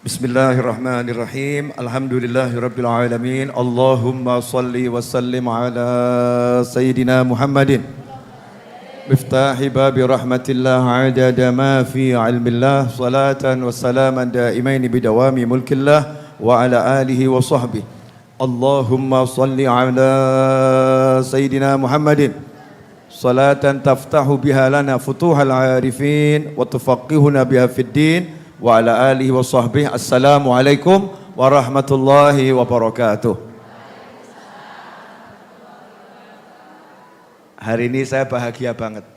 Bismillahirrahmanirrahim. Alhamdulillahirabbil alamin. Allahumma shalli wa sallim ala sayyidina Muhammadin. Miftahi babi rahmatillah adada ma fi ilmillah. Salatan wa salaman daimain bidawami mulkillah wa ala alihi wa sahbihi. Allahumma shalli ala sayyidina Muhammadin. Salatan taftahu biha lana futuhal arifin wa tufaqihuna biha fid din. Wa ala alihi wa sahbihi. Assalamualaikum warahmatullahi wabarakatuh. Hari ini saya bahagia banget.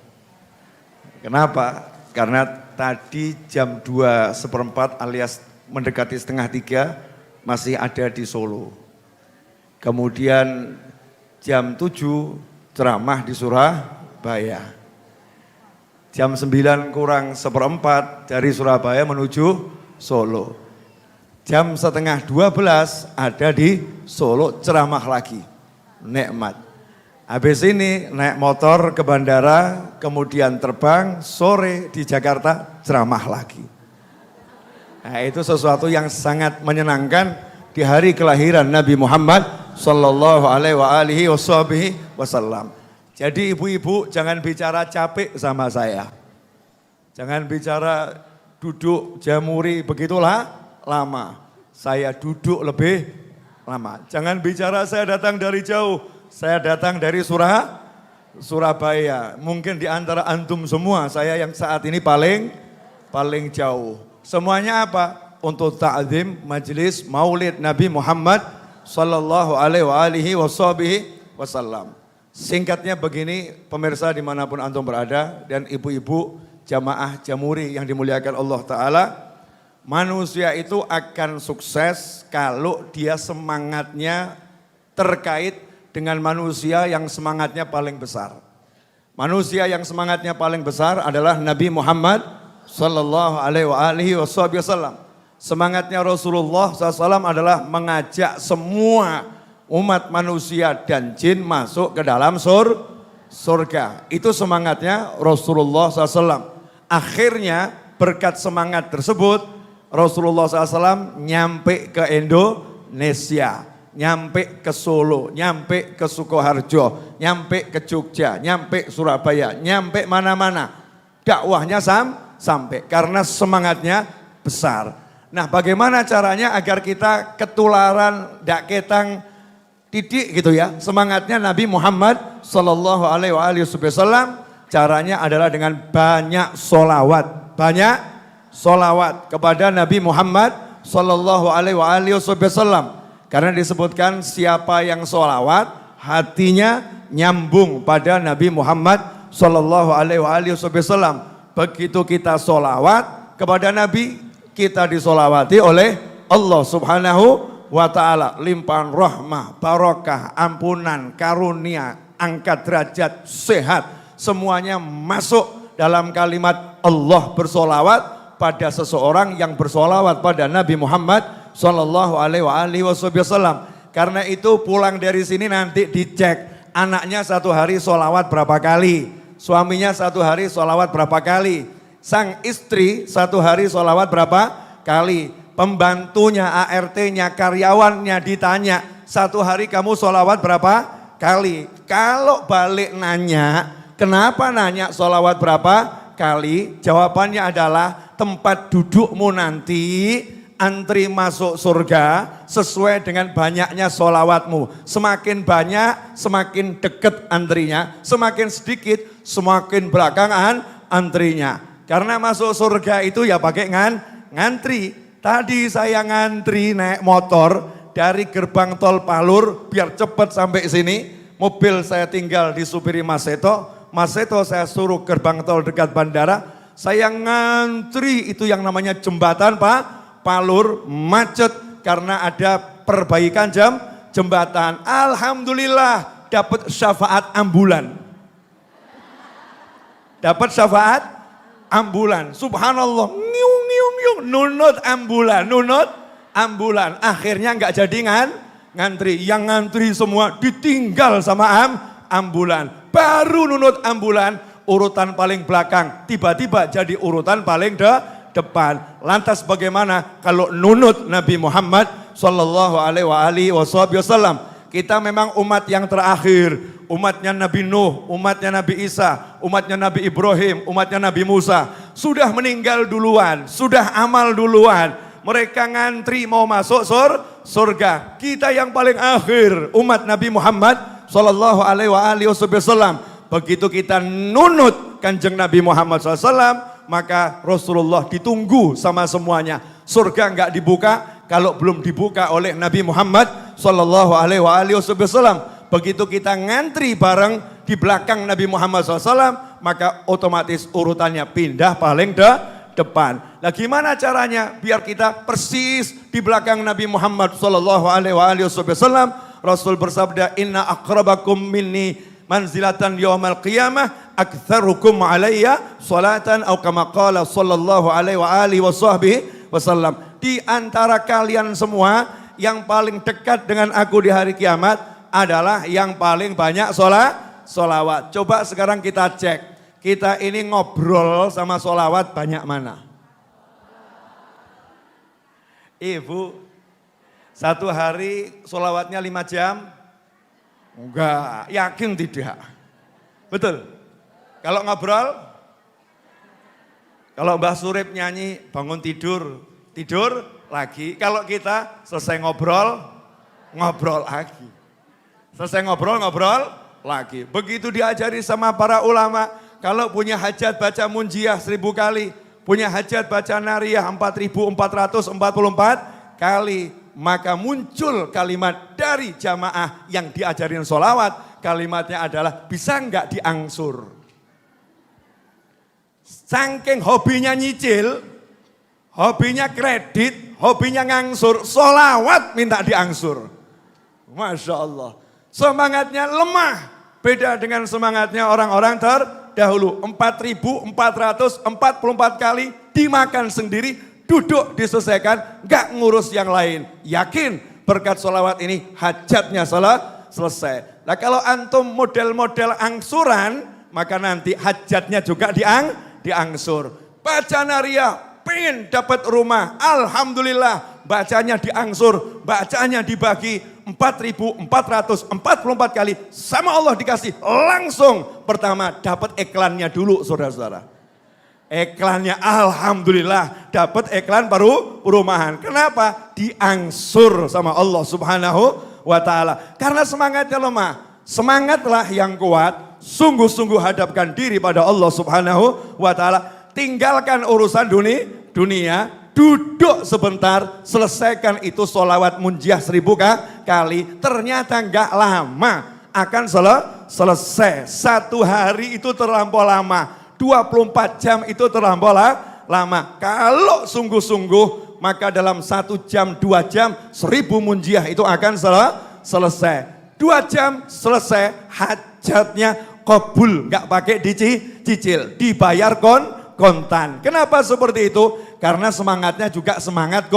Kenapa? Karena tadi jam 2:15 alias mendekati setengah 3 masih ada di Solo. Kemudian jam 7 ceramah di Surabaya. Jam 9 kurang 1/4 dari Surabaya menuju Solo. Jam setengah 12 ada di Solo ceramah lagi. Nikmat. Habis ini naik motor ke bandara, kemudian terbang, sore di Jakarta ceramah lagi. Nah, itu sesuatu yang sangat menyenangkan di hari kelahiran Nabi Muhammad sallallahu alaihi wasallam. Jadi ibu-ibu jangan bicara capek sama saya. Jangan bicara duduk jamuri begitulah lama. Saya duduk lebih lama. Jangan bicara saya datang dari jauh. Saya datang dari Surabaya. Mungkin di antara antum semua saya yang saat ini paling jauh. Semuanya apa? Untuk ta'zim majelis Maulid Nabi Muhammad sallallahu alaihi wasallam. Singkatnya begini, pemirsa dimanapun antum berada dan ibu-ibu jamaah jamuri yang dimuliakan Allah Ta'ala. Manusia itu akan sukses kalau dia semangatnya terkait dengan manusia yang semangatnya paling besar. Manusia yang semangatnya paling besar adalah Nabi Muhammad sallallahu alaihi wasallam. Semangatnya Rasulullah SAW adalah mengajak semua umat manusia dan jin masuk ke dalam surga. Itu semangatnya Rasulullah SAW. Akhirnya berkat semangat tersebut Rasulullah SAW nyampe ke Indonesia, nyampe ke Solo, nyampe ke Sukoharjo, nyampe ke Jogja, nyampe Surabaya, nyampe mana-mana. Dakwahnya sampai karena semangatnya besar. Nah, bagaimana caranya agar kita ketularan dak ketang titik gitu ya, semangatnya Nabi Muhammad sallallahu alaihi wasallam? Caranya adalah dengan banyak solawat kepada Nabi Muhammad sallallahu alaihi wasallam. Karena disebutkan siapa yang solawat hatinya nyambung pada Nabi Muhammad sallallahu alaihi wasallam. Begitu kita solawat kepada Nabi, kita disolawati oleh Allah Subhanahu wa ta'ala, limpahan rahmah, barokah, ampunan, karunia, angkat derajat, sehat, semuanya masuk dalam kalimat Allah bersolawat pada seseorang yang bersolawat pada Nabi Muhammad sallallahu alaihi wasallam. Karena itu pulang dari sini nanti dicek, anaknya satu hari solawat berapa kali, suaminya satu hari solawat berapa kali, sang istri satu hari solawat berapa kali, pembantunya, ART-nya, karyawannya ditanya, satu hari kamu solawat berapa kali? Kalau balik nanya, kenapa nanya solawat berapa kali? Jawabannya adalah tempat dudukmu nanti antri masuk surga sesuai dengan banyaknya solawatmu. Semakin banyak, semakin dekat antrinya. Semakin sedikit, semakin belakangan antrinya. Karena masuk surga itu ya pakai ngantri. Tadi saya ngantri naik motor dari gerbang tol Palur biar cepat sampai sini. Mobil saya tinggal disupiri Mas Seto. Mas Seto saya suruh gerbang tol dekat bandara. Saya ngantri itu yang namanya jembatan Palur, macet karena ada perbaikan jembatan. Alhamdulillah dapat syafaat ambulan. Dapat syafaat ambulan. Subhanallah. Nunut ambulan. Akhirnya enggak jadi ngantri. Yang ngantri semua ditinggal sama ambulan. Baru nunut ambulan, urutan paling belakang tiba-tiba jadi urutan paling depan. Lantas bagaimana kalau nunut Nabi Muhammad sallallahu alaihi wasallam? Kita memang umat yang terakhir, umatnya Nabi Nuh, umatnya Nabi Isa, umatnya Nabi Ibrahim, umatnya Nabi Musa. Sudah meninggal duluan, sudah amal duluan. Mereka ngantri mau masuk surga. Kita yang paling akhir, umat Nabi Muhammad sallallahu alaihi wasallam. Begitu kita nunut Kanjeng Nabi Muhammad SAW, maka Rasulullah ditunggu sama semuanya. Surga enggak dibuka kalau belum dibuka oleh Nabi Muhammad sallallahu alaihi wasallam. Begitu kita ngantri bareng di belakang Nabi Muhammad SAW, maka otomatis urutannya pindah paling depan. Nah, gimana caranya biar kita persis di belakang Nabi Muhammad sallallahu alaihi wasallam? Rasul bersabda, "Inna aqrabakum minni manzilatan yaumal qiyamah aktsarukum alayya salatan," atau kama qala sallallahu alaihi wasallam. Di antara kalian semua yang paling dekat dengan aku di hari kiamat adalah yang paling banyak solawat. Coba sekarang kita cek, kita ini ngobrol sama solawat banyak mana? Ibu, satu hari solawatnya 5 jam? Enggak, yakin tidak? Betul? Kalau ngobrol? Kalau Mbah Surip nyanyi bangun tidur lagi. Kalau kita selesai ngobrol lagi. Selesai ngobrol lagi. Begitu diajari sama para ulama, kalau punya hajat baca munjiah 1000 kali, punya hajat baca nariyah 4444 kali, maka muncul kalimat dari jamaah yang diajarin sholawat. Kalimatnya adalah, bisa enggak diangsur? Saking hobinya nyicil, hobinya kredit, hobinya ngangsur, sholawat minta diangsur. Masya Allah. Semangatnya lemah, beda dengan semangatnya orang-orang terdahulu. 4444 kali dimakan sendiri, duduk diselesaikan, gak ngurus yang lain. Yakin berkat sholawat ini hajatnya selesai. Nah kalau antum model-model angsuran, maka nanti hajatnya juga diangsur. Baca nariyah, pengen dapat rumah, alhamdulillah, bacanya diangsur, bacanya dibagi 4444 kali, sama Allah dikasih langsung. Pertama dapat iklannya dulu saudara-saudara. Iklannya alhamdulillah, dapat iklan baru perumahan. Kenapa? Diangsur sama Allah subhanahu wa ta'ala. Karena semangatnya lemah, semangatlah yang kuat, sungguh-sungguh hadapkan diri pada Allah subhanahu wa ta'ala. Tinggalkan urusan dunia, duduk sebentar, selesaikan itu sholawat munjiah 1000 kali. Ternyata enggak lama akan selesai. 1 hari itu terlampau lama, 24 jam itu terlampau lama. Kalau sungguh-sungguh, maka dalam 1 jam, 2 jam, 1000 munjiah itu akan selesai. 2 jam selesai, hajatnya kabul, enggak pakai dicicil, dibayar kontan. Kenapa seperti itu? Karena semangatnya juga semangat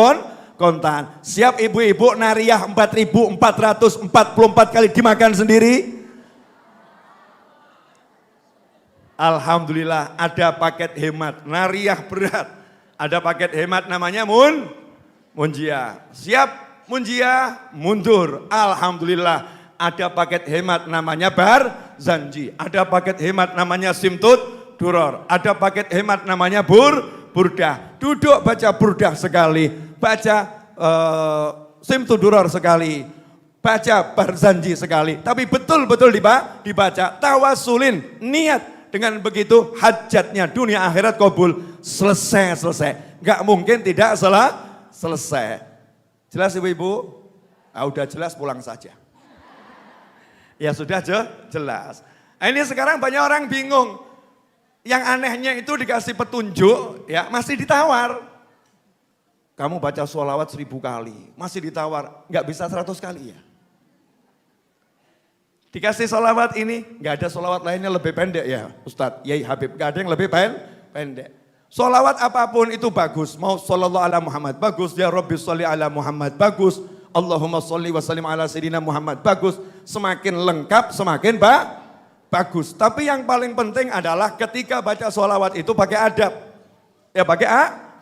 kontan. Siap ibu-ibu nariyah 4444 kali dimakan sendiri? Alhamdulillah ada paket hemat, nariyah berat. Ada paket hemat namanya munjiah. Siap munjiah, mundur. Alhamdulillah ada paket hemat namanya barzanji. Ada paket hemat namanya simtut duror. Ada paket hemat namanya burdah. Duduk baca burdah sekali, baca simtu duror sekali, baca barzanji sekali. Tapi betul-betul dibaca, tawasulin, niat. Dengan begitu hajatnya dunia akhirat kabul, selesai. Gak mungkin tidak selesai. Jelas ibu-ibu? Udah jelas pulang saja. Ya sudah jelas. Ini sekarang banyak orang bingung. Yang anehnya itu dikasih petunjuk, ya masih ditawar. Kamu baca sholawat 1000 kali, masih ditawar, nggak bisa 100 kali ya. Dikasih sholawat ini, nggak ada sholawat lainnya lebih pendek ya Ustadz, Yai Habib, nggak ada yang lebih pendek. Sholawat apapun itu bagus, mau shollallahu ala Muhammad, bagus, ya Rabbi sholli ala Muhammad, bagus, Allahumma sholli wa sallim ala Sayyidina Muhammad, bagus, semakin lengkap, semakin bagus. Tapi yang paling penting adalah ketika baca sholawat itu pakai adab. Ya pakai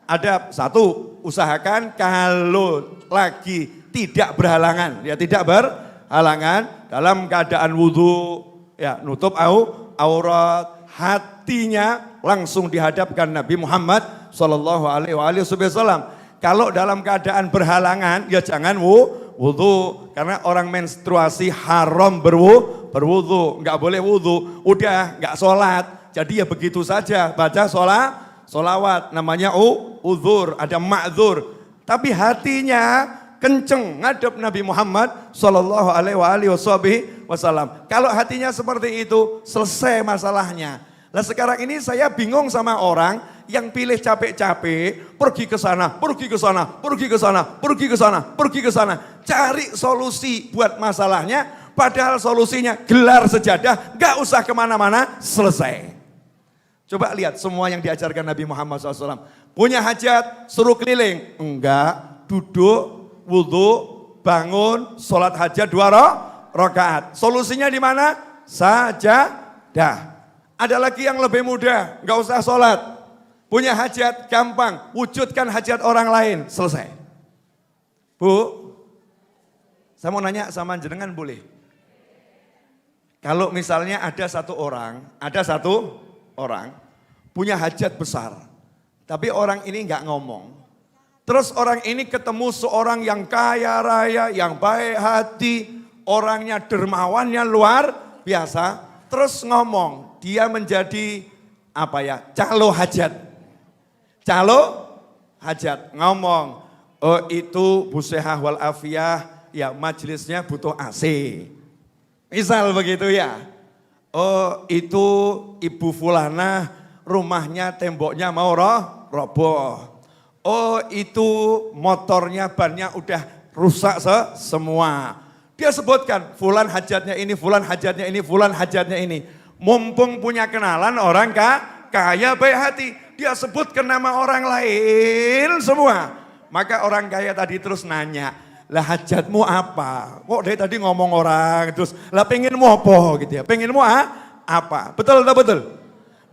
ada satu, usahakan kalau lagi tidak berhalangan, ya tidak berhalangan dalam keadaan wudhu, ya nutup aurat, hatinya langsung dihadapkan Nabi Muhammad Sallallahu Alaihi Wasallam. Kalau dalam keadaan berhalangan, ya jangan wudhu, karena orang menstruasi haram berwudhu, nggak boleh wudhu, udah nggak sholat, jadi ya begitu saja baca sholawat, namanya uzur, ada ma'zur, tapi hatinya kenceng ngadep Nabi Muhammad Sallallahu Alaihi Wasallam. Kalau hatinya seperti itu, selesai masalahnya. Nah sekarang ini saya bingung sama orang yang pilih capek-capek, pergi ke sana, pergi ke sana, pergi ke sana, pergi ke sana, pergi ke sana, cari solusi buat masalahnya, padahal solusinya gelar sejadah, gak usah kemana-mana, selesai. Coba lihat semua yang diajarkan Nabi Muhammad SAW. Punya hajat, suruh keliling. Enggak, duduk, wudhu, bangun, sholat hajat 2 rakaat. Solusinya di mana? Sajadah. Ada lagi yang lebih mudah, enggak usah sholat. Punya hajat, gampang, wujudkan hajat orang lain, selesai. Bu, saya mau nanya sama jenengan boleh? Kalau misalnya ada satu orang punya hajat besar, tapi orang ini enggak ngomong. Terus orang ini ketemu seorang yang kaya raya, yang baik hati, orangnya dermawannya luar biasa, terus ngomong, dia menjadi calo hajat, ngomong, oh itu Bu Sehah wal Afiyah, ya majelisnya butuh AC. Misal begitu ya. Oh itu Ibu Fulana rumahnya temboknya mau roboh. Oh itu motornya bannya udah rusak semua. Dia sebutkan fulan hajatnya ini, fulan hajatnya ini, fulan hajatnya ini. Mumpung punya kenalan orang kaya baik hati, dia sebutkan nama orang lain semua. Maka orang kaya tadi terus nanya, lah hajatmu apa? Kok dari tadi ngomong orang terus, lah pengenmu apa gitu ya? Pengenmu apa? Betul atau betul?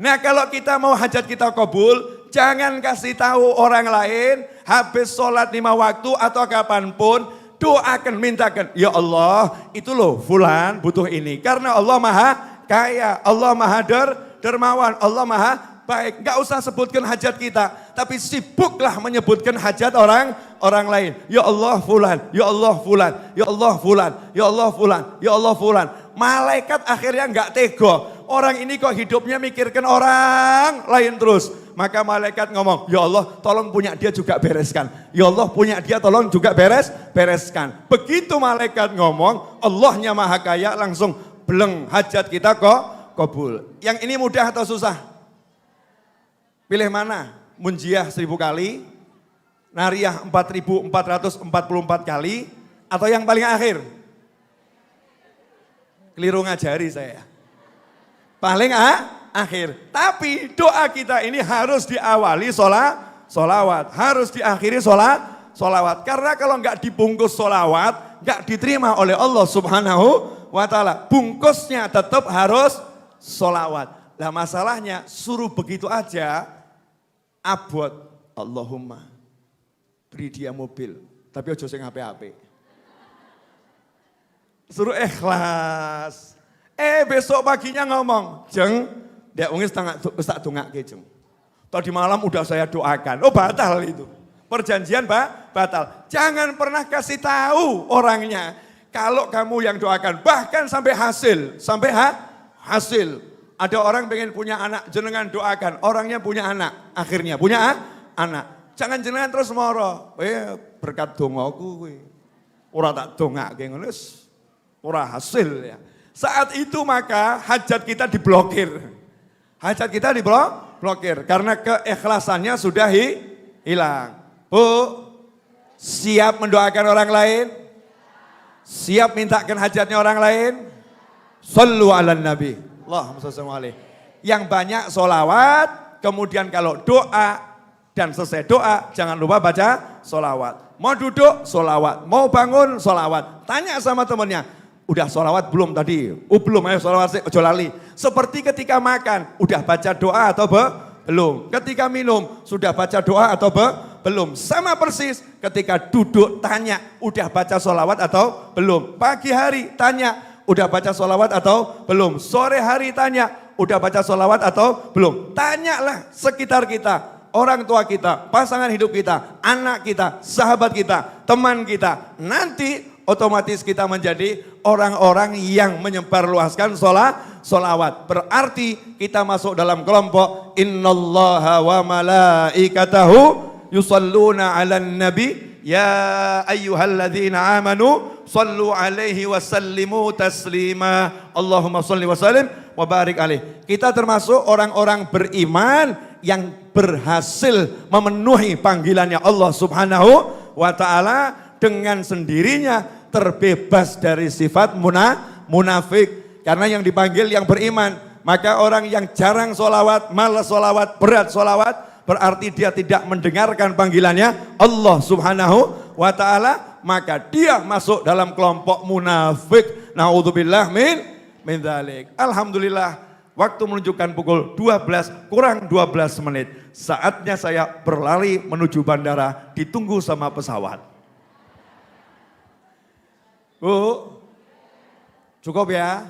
Nah kalau kita mau hajat kita kabul, jangan kasih tahu orang lain, habis sholat 5 waktu atau kapanpun, doakan, mintakan, ya Allah itu loh fulan butuh ini. Karena Allah maha kaya, Allah maha dermawan, Allah maha baik. Gak usah sebutkan hajat kita, tapi sibuklah menyebutkan hajat orang lain. Ya Allah fulan, ya Allah fulan, ya Allah fulan, ya Allah fulan, ya Allah fulan. Malaikat akhirnya gak tego. Orang ini kok hidupnya mikirkan orang lain terus. Maka malaikat ngomong, ya Allah tolong punya dia juga bereskan. Ya Allah punya dia tolong juga bereskan. Begitu malaikat ngomong, Allahnya maha kaya, langsung beleng hajat kita kok kabul. Yang ini mudah atau susah? Pilih mana? Munjiah 1000 kali, Nariyah 4444 kali, atau yang paling akhir? Keliru ngajari saya. Paling akhir. Tapi doa kita ini harus diawali solawat. Harus diakhiri solawat. Karena kalau enggak dibungkus solawat, enggak diterima oleh Allah Subhanahu wa ta'ala. Bungkusnya tetap harus solawat. Nah masalahnya suruh begitu aja, abot. Allahumma beri dia mobil, tapi ojo sing HP-HP. Suruh ikhlas. Besok paginya ngomong, Jeng, dia ungis tak dongake Jeng. Tadi malam udah saya doakan. Oh batal itu. Perjanjian batal. Jangan pernah kasih tahu orangnya. Kalau kamu yang doakan, bahkan sampai hasil. Hasil. Ada orang pengen punya anak, jenengan doakan. Orangnya punya anak, akhirnya punya anak. Jangan jenengan terus moro. Berkat dongaku kowe. Ora tak dongake ngono wis ora hasil ya. Saat itu maka hajat kita diblokir. Hajat kita diblokir karena keikhlasannya sudah hilang. Bu, siap mendoakan orang lain? Siap mintakan hajatnya orang lain? Sallu ala nabi. Allahumma shalli alaihi. Yang banyak solawat, kemudian kalau doa dan selesai doa jangan lupa baca solawat. Mau duduk solawat, mau bangun solawat. Tanya sama temannya, udah solawat belum tadi? Oh belum, ayo solawat ojo lali. Seperti ketika makan, udah baca doa atau Belum. Ketika minum, sudah baca doa atau belum? Sama persis ketika duduk tanya, udah baca sholawat atau belum? Pagi hari tanya, udah baca sholawat atau belum? Sore hari tanya, udah baca sholawat atau belum? Tanyalah sekitar kita. Orang tua kita, pasangan hidup kita, anak kita, sahabat kita, teman kita. Nanti otomatis kita menjadi orang-orang yang menyebarluaskan sholawat. Berarti kita masuk dalam kelompok innallaha wa malaikatahu yusalluna 'alan nabi ya ayyuhalladzina amanu sallu 'alaihi wa sallimu taslima. Allahumma shalli wa sallim wa barik alaihi. Kita termasuk orang-orang beriman yang berhasil memenuhi panggilannya Allah Subhanahu wa ta'ala dengan sendirinya terbebas dari sifat munafik. Karena yang dipanggil yang beriman. Maka orang yang jarang sholawat, malas sholawat, berat sholawat, berarti dia tidak mendengarkan panggilannya Allah Subhanahu wa ta'ala, maka dia masuk dalam kelompok munafik. Na'udzubillah min dzalik. Alhamdulillah, waktu menunjukkan pukul 12 kurang 12 menit. Saatnya saya berlari menuju bandara, ditunggu sama pesawat. Bu, cukup ya?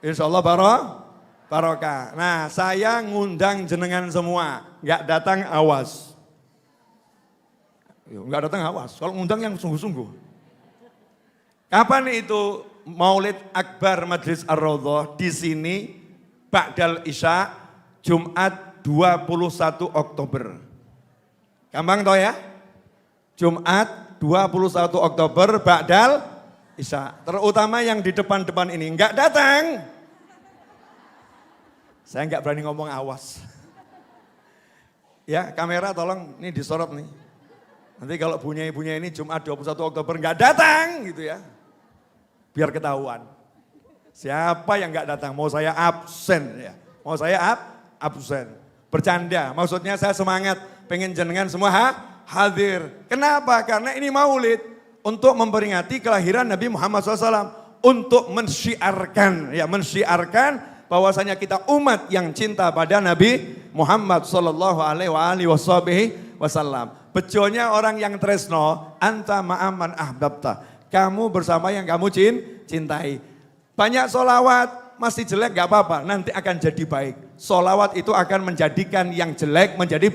Insya Allah barokah. Nah, saya ngundang jenengan semua, nggak datang awas. Nggak datang awas, kalau ngundang yang sungguh-sungguh. Kapan itu Maulid Akbar Majlis Ar-Raudhah di sini? Ba'dal Isya, Jumat 21 Oktober. Gampang toh ya? Jumat 21 Oktober, Ba'dal Isya. Terutama yang di depan-depan ini, enggak datang. Saya enggak berani ngomong awas. Ya, kamera tolong, ini disorot nih. Nanti kalau bunyi-bunyi ini Jumat 21 Oktober enggak datang gitu ya. Biar ketahuan. Siapa yang enggak datang? Mau saya absen ya. Mau saya absen. Bercanda, maksudnya saya semangat. Pengen jenengan semua hadir. Kenapa? Karena ini maulid. Untuk memperingati kelahiran Nabi Muhammad SAW. Untuk mensyiarkan, ya mensyiarkan bahwasanya kita umat yang cinta pada Nabi Muhammad SAW. Bejonya orang yang tresno, anta ma'aman ahbabta. Kamu bersama yang kamu cintai. Banyak solawat, masih jelek gak apa-apa, nanti akan jadi baik. Solawat itu akan menjadikan yang jelek menjadi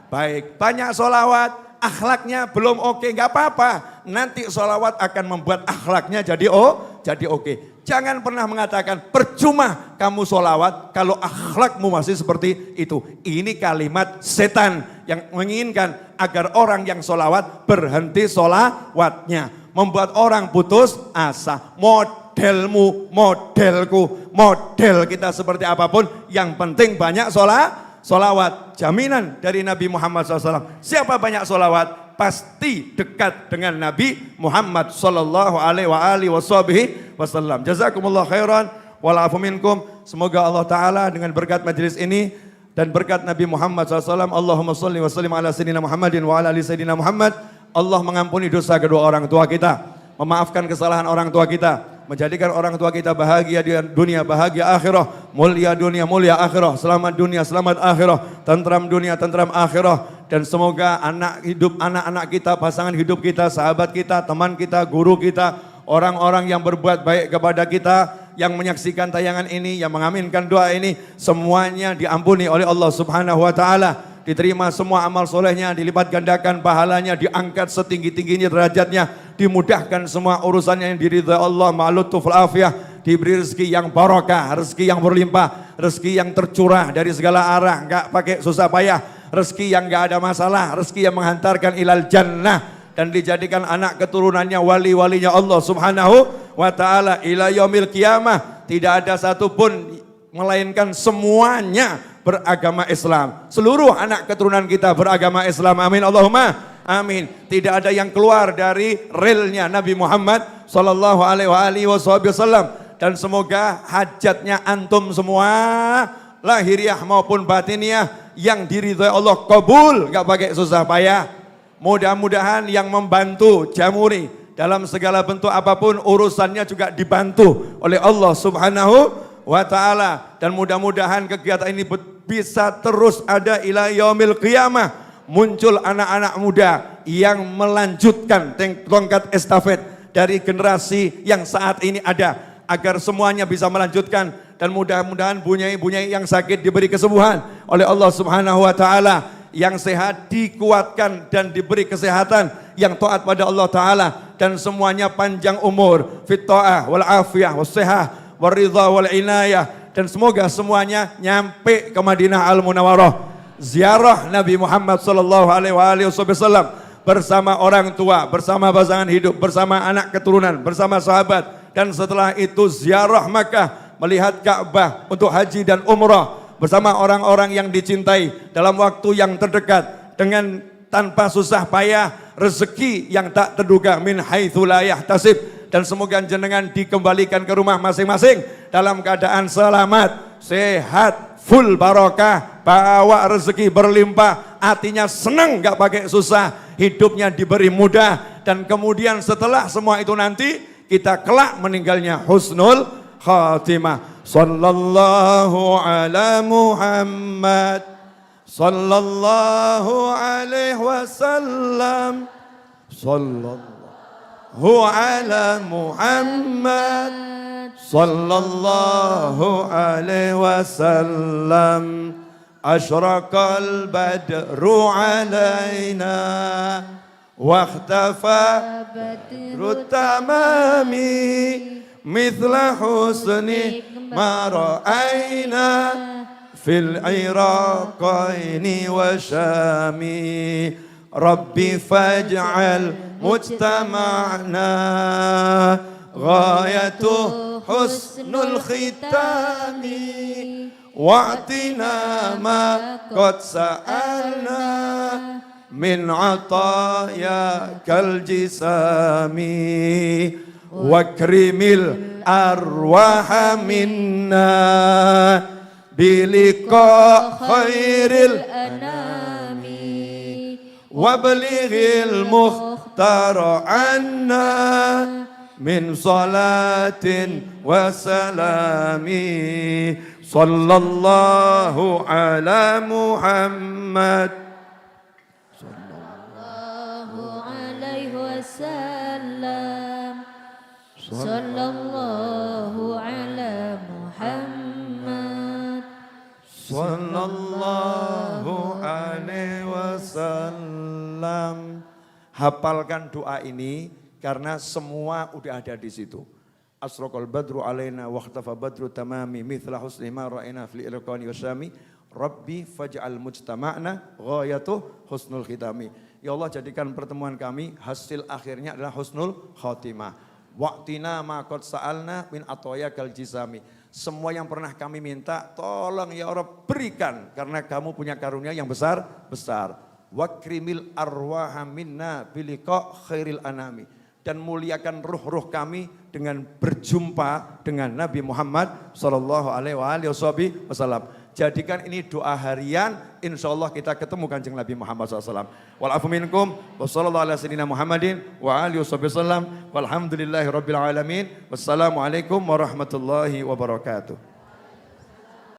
baik. Banyak solawat, akhlaknya belum oke, gak apa-apa. Nanti solawat akan membuat akhlaknya jadi oke. Jangan pernah mengatakan percuma kamu solawat kalau akhlakmu masih seperti itu. Ini kalimat setan yang menginginkan agar orang yang solawat berhenti solawatnya. Membuat orang putus asa. Modelmu, modelku, model kita seperti apapun, yang penting banyak solawat. Jaminan dari Nabi Muhammad SAW. Siapa banyak solawat, pasti dekat dengan Nabi Muhammad SAW. Jazakumullah khairan, walafu minkum. Semoga Allah Ta'ala dengan berkat majelis ini dan berkat Nabi Muhammad SAW. Allahumma salli wa sallim ala sayyidina Muhammadin wa ala ali sayyidina Muhammad. Allah mengampuni dosa kedua orang tua kita, memaafkan kesalahan orang tua kita, menjadikan orang tua kita bahagia di dunia, bahagia akhirah, mulia dunia, mulia akhirah, selamat dunia, selamat akhirah, tentram dunia, tentram akhirah. Dan semoga anak-anak kita, pasangan hidup kita, sahabat kita, teman kita, guru kita, orang-orang yang berbuat baik kepada kita, yang menyaksikan tayangan ini, yang mengaminkan doa ini, semuanya diampuni oleh Allah Subhanahu wa Ta'ala. Diterima semua amal solehnya, dilipat gandakan pahalanya, diangkat setinggi-tingginya derajatnya, dimudahkan semua urusannya yang diridhai Allah, ma'lutuf al-afiyah, diberi rezeki yang barokah, rezeki yang berlimpah, rezeki yang tercurah dari segala arah, enggak pakai susah payah, rezeki yang enggak ada masalah, rezeki yang menghantarkan ilal jannah, dan dijadikan anak keturunannya wali-walinya Allah Subhanahu wa Ta'ala ila yaumil qiyamah. Tidak ada satupun melainkan semuanya beragama Islam. Seluruh anak keturunan kita beragama Islam. Amin Allahumma amin. Tidak ada yang keluar dari relnya Nabi Muhammad sallallahu alaihi wasallam. Dan semoga hajatnya antum semua, lahiriah maupun batiniah, yang diridhai Allah kabul, enggak pakai susah payah. Mudah-mudahan yang membantu Jamuri dalam segala bentuk apapun urusannya juga dibantu oleh Allah Subhanahu wa Ta'ala. Dan mudah-mudahan kegiatan ini bisa terus ada ila yaumil qiyamah. Muncul anak-anak muda yang melanjutkan tongkat estafet dari generasi yang saat ini ada, agar semuanya bisa melanjutkan, dan mudah-mudahan bunyai-bunyai yang sakit diberi kesembuhan oleh Allah Subhanahu wa taala, yang sehat dikuatkan dan diberi kesehatan, yang taat pada Allah taala, dan semuanya panjang umur, fit ta'ah wal afiyah was sihah war ridha wal inayah, dan semoga semuanya nyampe ke Madinah Al Munawwarah, ziarah Nabi Muhammad sallallahu alaihi wasallam bersama orang tua, bersama pasangan hidup, bersama anak keturunan, bersama sahabat, dan setelah itu ziarah Makkah, melihat Ka'bah untuk haji dan umrah bersama orang-orang yang dicintai dalam waktu yang terdekat, dengan tanpa susah payah, rezeki yang tak terduga, min haitsu la yahtasib, dan semoga jenengan dikembalikan ke rumah masing-masing dalam keadaan selamat, sehat, full barokah, bawa rezeki berlimpah, hatinya senang gak pakai susah, hidupnya diberi mudah, dan kemudian setelah semua itu nanti kita kelak meninggalnya husnul khatimah. Sallallahu ala Muhammad sallallahu alaihi wasallam, sallallahu ala Muhammad sallallahu alaihi wasallam. Asyraqal badru alaina wa ikhtafa badru tamami mithla husni ma ra'ayna fil iraqaini wa syami. Rabbi faj'al mujtama'na ghayatuh husnul khitami wa'tina ma qad sa'alna min atayakal jisami wakrimil arwaha minna biliqa khairil anami wablighil mukhtara anna min salatin wa salami. Sallallahu ala Muhammad sallallahu alaihi wasallam, sallallahu ala Muhammad sallallahu alaihi wasallam. Hafalkan doa ini karena semua udah ada di situ. Asraqal badru alaina wa ikhtafa badru tamami mithla husni ma ra'ina fil irqani wasyami. Rabbi faj'al mujtama'na ghayatuh husnul khitami. Ya Allah, jadikan pertemuan kami hasil akhirnya adalah husnul khatimah. Waqtina ma qad sa'alna min atayakal jisami. Semua yang pernah kami minta, tolong ya Allah berikan, karena kamu punya karunia yang besar-besar. Wakrimil arwaha minna biliqa khairil anami. Dan muliakan ruh-ruh kami dengan berjumpa dengan Nabi Muhammad sallallahu alaihi wasallam. Jadikan ini doa harian, insya Allah kita ketemu Kanjeng Nabi Muhammad SAW. Wal afu minkum, wa sallallahu ala sayyidina Muhammadin wa alihi wasallam, walhamdulillahi rabbil alamin. Wassalamualaikum warahmatullahi wabarakatuh.